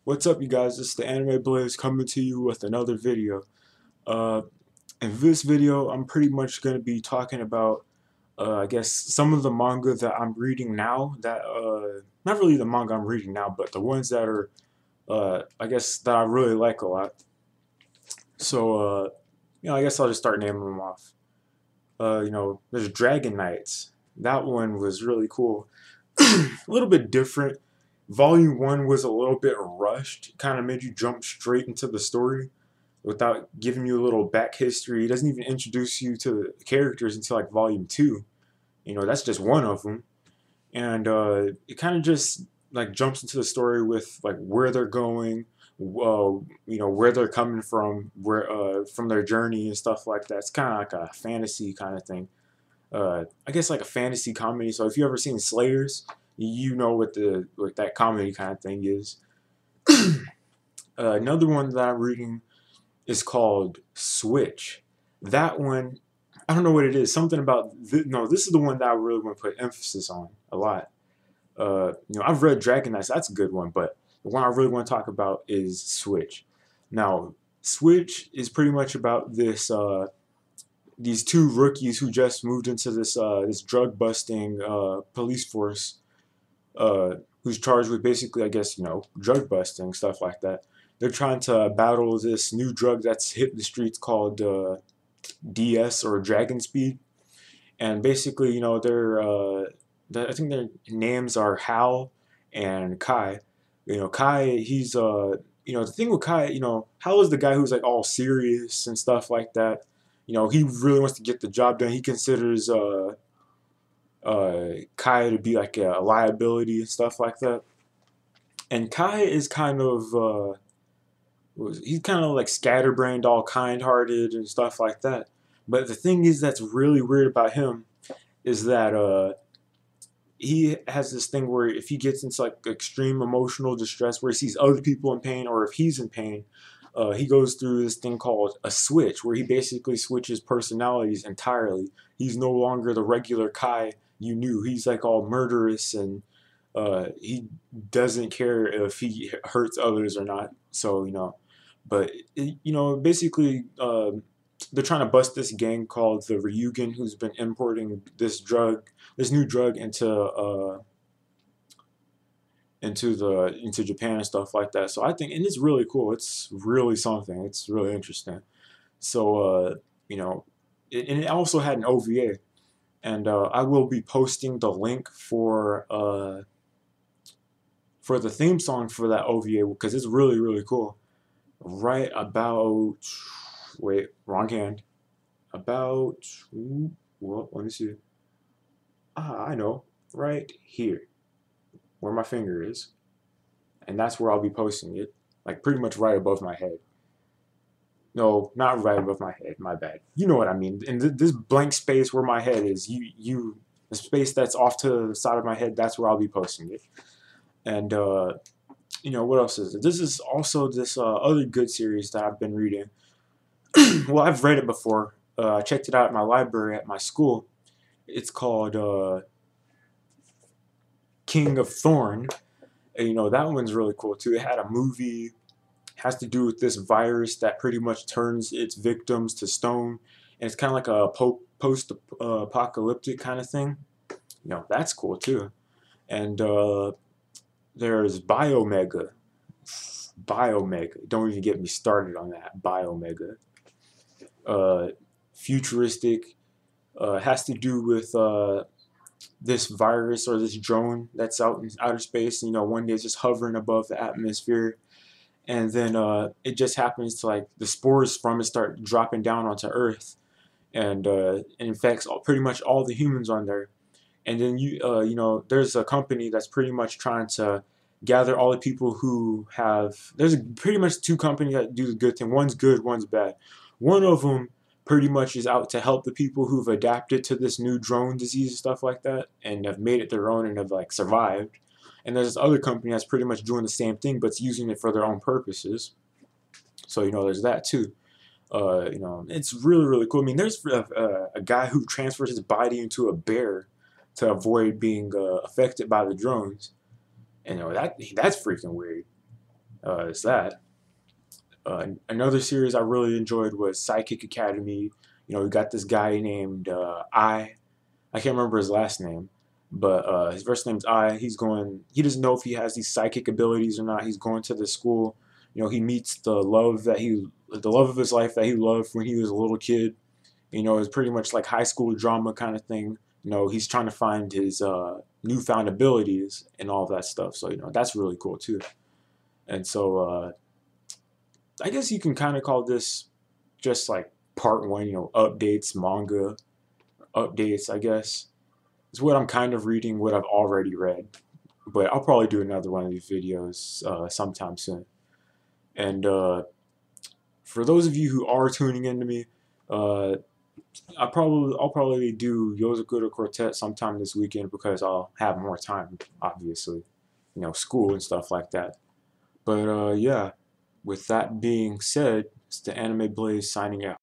What's up, you guys? It's the Anime Blaze coming to you with another video. Uh, in this video, I'm pretty much going to be talking about, I guess, some of the manga that I'm reading now. Not really the manga I'm reading now, but the ones that are, I guess, that I really like a lot. So, I guess I'll just start naming them off. There's Dragon Knights. That one was really cool. A little bit different. Volume 1 was a little bit rushed, kind of made you jump straight into the story without giving you a little back history. It doesn't even introduce you to the characters until like volume 2. That's just one of them. And it kind of just like jumps into the story with like where they're going, where they're coming from their journey and stuff like that. It's kind of like a fantasy kind of thing. I guess like a fantasy comedy. So if you ever seen Slayers, you know what that comedy kind of thing is. Another one that I'm reading is called Switch. That one, I don't know what it is. Something about no. This is the one that I really want to put emphasis on a lot. I've read Dragon Knights. That's a good one, but the one I really want to talk about is Switch. Now, Switch is pretty much about these two rookies who just moved into this drug busting police force, who's charged with basically, I guess, drug busting stuff like that. They're trying to battle this new drug that's hit the streets called DS or Dragon Speed, and basically, I think their names are Hal and Kai. Kai, the thing with Kai, Hal is the guy who's like all serious and stuff like that. He really wants to get the job done. He considers Kai to be like a liability and stuff like that. And Kai is kind of he's kind of like scatterbrained, all kind-hearted and stuff like that. But the thing is that's really weird about him is that he has this thing where if he gets into like extreme emotional distress, where he sees other people in pain, or if he's in pain, he goes through this thing called a switch, where he basically switches personalities entirely. He's no longer the regular Kai you knew. He's like all murderous, and he doesn't care if he hurts others or not. So but basically, they're trying to bust this gang called the Ryugen, who's been importing this new drug into Japan and stuff like that. So I think, and it's really cool. It's really something. It's really interesting. So and it also had an OVA, and I will be posting the link for the theme song for that OVA because it's really really cool. Right about wait, wrong hand. About well, let me see. I know. Right here, where my finger is, and that's where I'll be posting it. Like pretty much right above my head. No, not right above my head. My bad. You know what I mean. In this blank space where my head is, the space that's off to the side of my head. That's where I'll be posting it. And what else is it? This is also this other good series that I've been reading. Well, I've read it before. I checked it out at my library at my school. It's called King of Thorn. And, that one's really cool too. It had a movie. It has to do with this virus that pretty much turns its victims to stone, and it's kind of like a post-apocalyptic kind of thing. That's cool too. And there's Biomega. Biomega. Don't even get me started on that. Biomega. Uh, Futuristic. Has to do with this virus or this drone that's out in outer space. One day it's just hovering above the atmosphere, and then it just happens to like the spores from it start dropping down onto Earth, and it infects pretty much all the humans on there. And then there's a company that's pretty much trying to gather all the people who have. There's pretty much two companies that do the good thing. One's good, one's bad. One of them pretty much is out to help the people who've adapted to this new drone disease and stuff like that, and have made it their own and have like survived. And there's this other company that's pretty much doing the same thing, but it's using it for their own purposes. So there's that too. It's really really cool. I mean, there's a guy who transfers his body into a bear to avoid being affected by the drones. And that's freaking weird. is that. Another series I really enjoyed was Psychic Academy. We got this guy named I can't remember his last name, but his first name's I. He doesn't know if he has these psychic abilities or not. He's going to the school. He meets the love of his life that he loved when he was a little kid. It's pretty much like high school drama kind of thing. He's trying to find his newfound abilities and all of that stuff. So, that's really cool too. And so, I guess you can kind of call this just like part one, updates, manga updates, I guess. It's what I'm kind of reading, what I've already read. But I'll probably do another one of these videos sometime soon. And for those of you who are tuning into me, uh, I'll probably do Yozakura Quartet sometime this weekend because I'll have more time, obviously, school and stuff like that. But yeah, with that being said, it's the Anime Blaze signing out.